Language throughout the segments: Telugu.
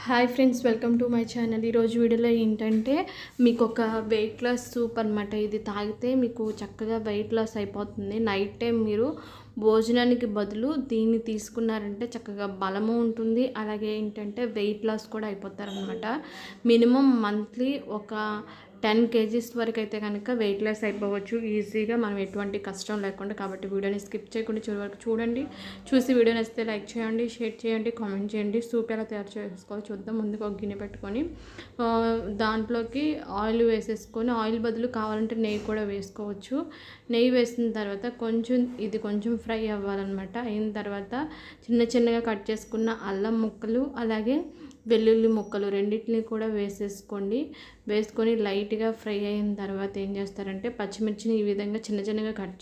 Hi friends, welcome to my channel. ఈరోజు వీడియోలో ఏంటంటే మీకు ఒక వెయిట్ లాస్ సూప్ అనమాట. ఇది తాగితే మీకు చక్కగా వెయిట్ లాస్ అయిపోతుంది. నైట్ టైం మీరు భోజనానికి బదులు దీన్ని తీసుకున్నారంటే చక్కగా బలము ఉంటుంది, అలాగే ఏంటంటే వెయిట్ లాస్ కూడా అయిపోతారనమాట. మినిమం మంత్లీ ఒక 10 kgs వరకు అయితే కనుక వెయిట్ లాస్ అయిపోవచ్చు ఈజీగా, మనం ఎటువంటి కష్టం లేకుండా. కాబట్టి వీడియోని స్కిప్ చేయకుండా చివరి వరకు చూడండి. చూసి వీడియో నచ్చితే లైక్ చేయండి, షేర్ చేయండి, కామెంట్ చేయండి. సూప్ ఎలా తయారు చేసుకోవాలో చూద్దాం. ముందుగా ఒక గిన్నె పెట్టుకొని దాంట్లోకి ఆయిల్ వేసేసుకొని, ఆయిల్ బదులు కావాలంటే నెయ్యి కూడా వేసుకోవచ్చు. నెయ్యి వేసిన తర్వాత కొంచెం ఫ్రై అవ్వాలన్నమాట. అయిన తర్వాత చిన్నగా కట్ చేసుకున్న అల్లం ముక్కలు అలాగే వెల్లుల్లి ముక్కలు రెండింటిని కూడా వేసుకొని లైట్గా ఫ్రై అయిన తర్వాత ఏం చేస్తారంటే పచ్చిమిర్చిని ఈ విధంగా చిన్నగా కట్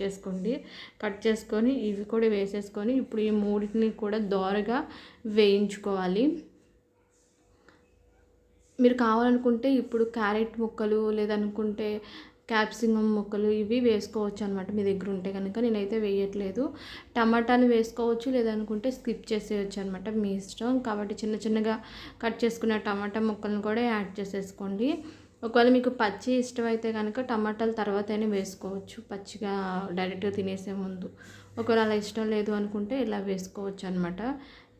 చేసుకొని ఇవి కూడా వేసేసుకొని ఇప్పుడు ఈ మూడింటిని కూడా దోరగా వేయించుకోవాలి. మీరు కావాలనుకుంటే ఇప్పుడు క్యారెట్ ముక్కలు లేదనుకుంటే క్యాప్సికమ్ ముక్కలు ఇవి వేసుకోవచ్చు అనమాట, మీ దగ్గర ఉంటే కనుక. నేనైతే వేయట్లేదు. టమాటాలు వేసుకోవచ్చు, లేదనుకుంటే స్కిప్ చేసేయచ్చు అనమాట, మీ ఇష్టం. కాబట్టి చిన్నగా కట్ చేసుకున్న టమాటా ముక్కలను కూడా యాడ్ చేసేసుకోండి. ఒకవేళ మీకు పచ్చి ఇష్టమైతే కనుక టమాటాలు తర్వాత అయినా వేసుకోవచ్చు, పచ్చిగా డైరెక్ట్గా తినేసే ముందు. ఒకవేళ అలా ఇష్టం లేదు అనుకుంటే ఇలా వేసుకోవచ్చు అనమాట.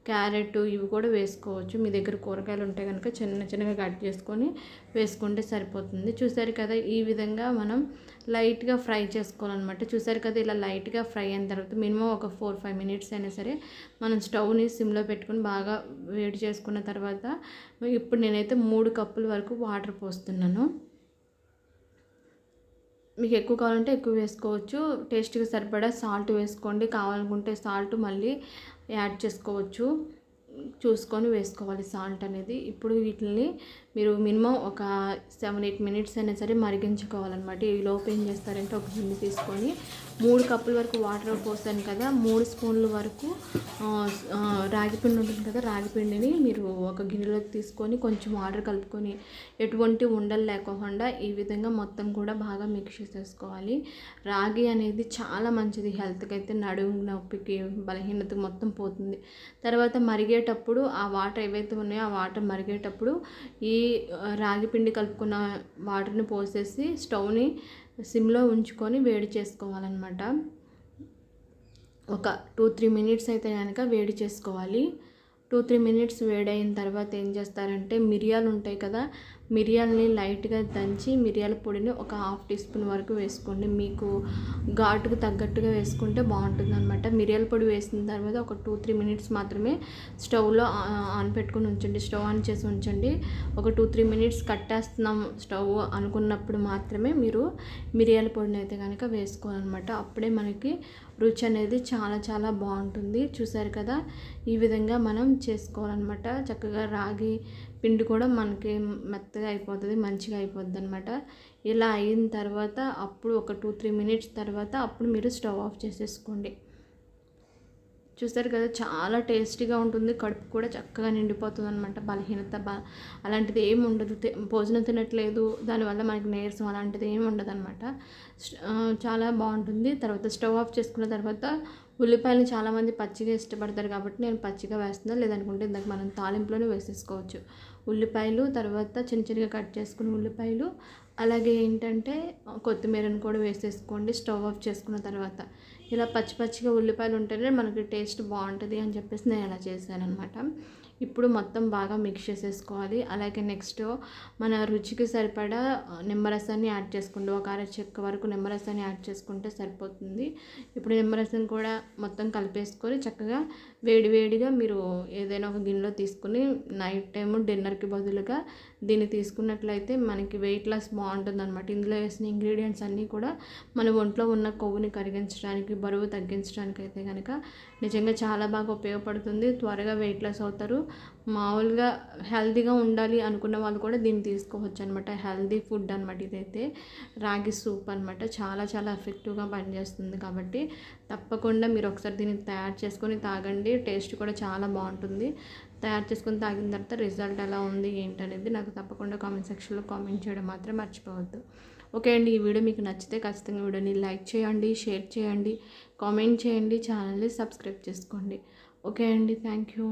క్యారెట్ ఇవి కూడా వేసుకోవచ్చు, మీ దగ్గర కూరగాయలు ఉంటే కనుక చిన్నగా కట్ చేసుకొని వేసుకుంటే సరిపోతుంది. చూసారు కదా, ఈ విధంగా మనం లైట్గా ఫ్రై చేసుకోవాలన్నమాట. చూసారు కదా, ఇలా లైట్గా ఫ్రై అయిన తర్వాత మినిమం ఒక 4-5 minutes అయినా సరే మనం స్టవ్ని సిమ్లో పెట్టుకొని బాగా వేడి చేసుకున్న తర్వాత ఇప్పుడు నేనైతే 3 కప్పుల వరకు వాటర్ పోస్తున్నాను. మీకు ఎక్కువ కావాలంటే ఎక్కువ వేసుకోవచ్చు. టేస్ట్కి సరిపడా సాల్ట్ వేసుకోండి, కావాలనుకుంటే సాల్ట్ మళ్ళీ యాడ్ చేసుకోవచ్చు. చూసుకొని వేసుకోవాలి సాల్ట్ అనేది. ఇప్పుడు వీటిని మీరు మినిమం ఒక 7-8 minutes అయినా సరే మరిగించుకోవాలన్నమాట. ఈ లోపు ఏం చేస్తారంటే ఒక గిన్నె తీసుకొని 3 కప్పుల వరకు వాటర్ పోసాను కదా, 3 స్పూన్ల వరకు రాగి పిండి ఉంటుంది కదా, రాగి పిండిని మీరు ఒక గిన్నెలోకి తీసుకొని కొంచెం వాటర్ కలుపుకొని ఎటువంటి ఉండలు లేకుండా ఈ విధంగా మొత్తం కూడా బాగా మిక్స్ చేసేసుకోవాలి. రాగి అనేది చాలా మంచిది హెల్త్కి అయితే, నడుము నొప్పికి బలహీనత మొత్తం పోతుంది. తర్వాత మరిగేటప్పుడు ఆ వాటర్ ఏవైతే ఉన్నాయో ఆ వాటర్ మరిగేటప్పుడు ఈ రాగి పిండి కలుపుకున్న వాటర్ని పోసేసి స్టవ్ని సిమ్లో ఉంచుకొని వేడి చేసుకోవాలన్నమాట. ఒక 2-3 minutes అయితే కనుక వేడి చేసుకోవాలి. 2-3 minutes వేడైన తర్వాత ఏం చేస్తారంటే మిరియాలు ఉంటాయి కదా, మిరియాలని లైట్గా దంచి మిరియాల పొడిని ఒక 1/2 teaspoon వరకు వేసుకోండి. మీకు ఘాటుకు తగ్గట్టుగా వేసుకుంటే బాగుంటుంది అనమాట. మిరియాల పొడి వేసిన తర్వాత ఒక 2-3 minutes మాత్రమే స్టవ్లో ఆన్ పెట్టుకొని ఉంచండి, స్టవ్ ఆన్ చేసి ఉంచండి. ఒక 2-3 minutes కట్టేస్తున్నాం స్టవ్ అనుకున్నప్పుడు మాత్రమే మీరు మిరియాల పొడిని అయితే కనుక వేసుకోవాలన్నమాట. అప్పుడే మనకి రుచి అనేది చాలా బాగుంటుంది. చూసారు కదా, ఈ విధంగా మనం చేసుకోవాలన్నమాట. చక్కగా రాగి పిండి కూడా మనకి మెత్తగా అయిపోతుంది, మంచిగా అయిపోద్ది అనమాట. ఇలా అయిన తర్వాత అప్పుడు ఒక 2-3 minutes తర్వాత అప్పుడు మీరు స్టవ్ ఆఫ్ చేసేసుకోండి. చూస్తారు కదా, చాలా టేస్టీగా ఉంటుంది, కడుపు కూడా చక్కగా నిండిపోతుంది అనమాట. బలహీనత అలాంటిది ఏమి ఉండదు. భోజనం తినట్లేదు దానివల్ల మనకి నీరసం అలాంటిది ఏమి ఉండదు అనమాట. చాలా బాగుంటుంది. తర్వాత స్టవ్ ఆఫ్ చేసుకున్న తర్వాత ఉల్లిపాయలు చాలామంది పచ్చిగా ఇష్టపడతారు కాబట్టి నేను పచ్చిగా వేస్తున్నాను, లేదనుకుంటే ఇందాక మనం తాలింపులోనే వేసేసుకోవచ్చు. ఉల్లిపాయలు తర్వాత చిన్నగా కట్ చేసుకుని ఉల్లిపాయలు అలాగే ఏంటంటే కొత్తిమీరను కూడా వేసేసుకోండి స్టవ్ ఆఫ్ చేసుకున్న తర్వాత. ఇలా పచ్చిగా ఉల్లిపాయలు ఉంటేనే మనకి టేస్ట్ బాగుంటుంది అని చెప్పేసి నేను అలా చేశాను అనమాట. ఇప్పుడు మొత్తం బాగా మిక్స్ చేసేసుకోవాలి. అలాగే నెక్స్ట్ మన రుచికి సరిపడా నిమ్మరసాన్ని యాడ్ చేసుకోండి. ఒక అరచెక్క వరకు నిమ్మరసాన్ని యాడ్ చేసుకుంటే సరిపోతుంది. ఇప్పుడు నిమ్మరసం కూడా మొత్తం కలిపేసుకొని చక్కగా వేడిగా మీరు ఏదైనా ఒక గిన్నెలో తీసుకుని నైట్ టైము డిన్నర్కి బదులుగా దీన్ని తీసుకున్నట్లయితే మనకి వెయిట్ లాస్ బాగుంటుంది అనమాట. ఇందులో వేసిన ఇంగ్రీడియంట్స్ అన్నీ కూడా మన ఒంట్లో ఉన్న కొవ్వుని కరిగించడానికి, బరువు తగ్గించడానికి అయితే కనుక నిజంగా చాలా బాగా ఉపయోగపడుతుంది. త్వరగా వెయిట్ లాస్ అవుతారు. మామూలుగా హెల్తీగా ఉండాలి అనుకున్న వాళ్ళు కూడా దీన్ని తీసుకోవచ్చు అనమాట. హెల్తీ ఫుడ్ అనమాట ఇదైతే. రాగి సూప్ అనమాట, చాలా ఎఫెక్టివ్గా పనిచేస్తుంది. కాబట్టి తప్పకుండా మీరు ఒకసారి దీన్ని తయారు చేసుకొని తాగండి. టేస్ట్ కూడా చాలా బాగుంటుంది. తయారు చేసుకొని తాగిన తర్వాత రిజల్ట్ ఎలా ఉంది ఏంటనేది నాకు తప్పకుండా కామెంట్ సెక్షన్లో కామెంట్ చేయడం మాత్రం మర్చిపోవద్దు. ఓకే అండి, ఈ వీడియో మీకు నచ్చితే ఖచ్చితంగా వీడియోని లైక్ చేయండి, షేర్ చేయండి, కామెంట్ చేయండి, ఛానల్ని సబ్స్క్రైబ్ చేసుకోండి. ఓకే అండి, థ్యాంక్ యూ.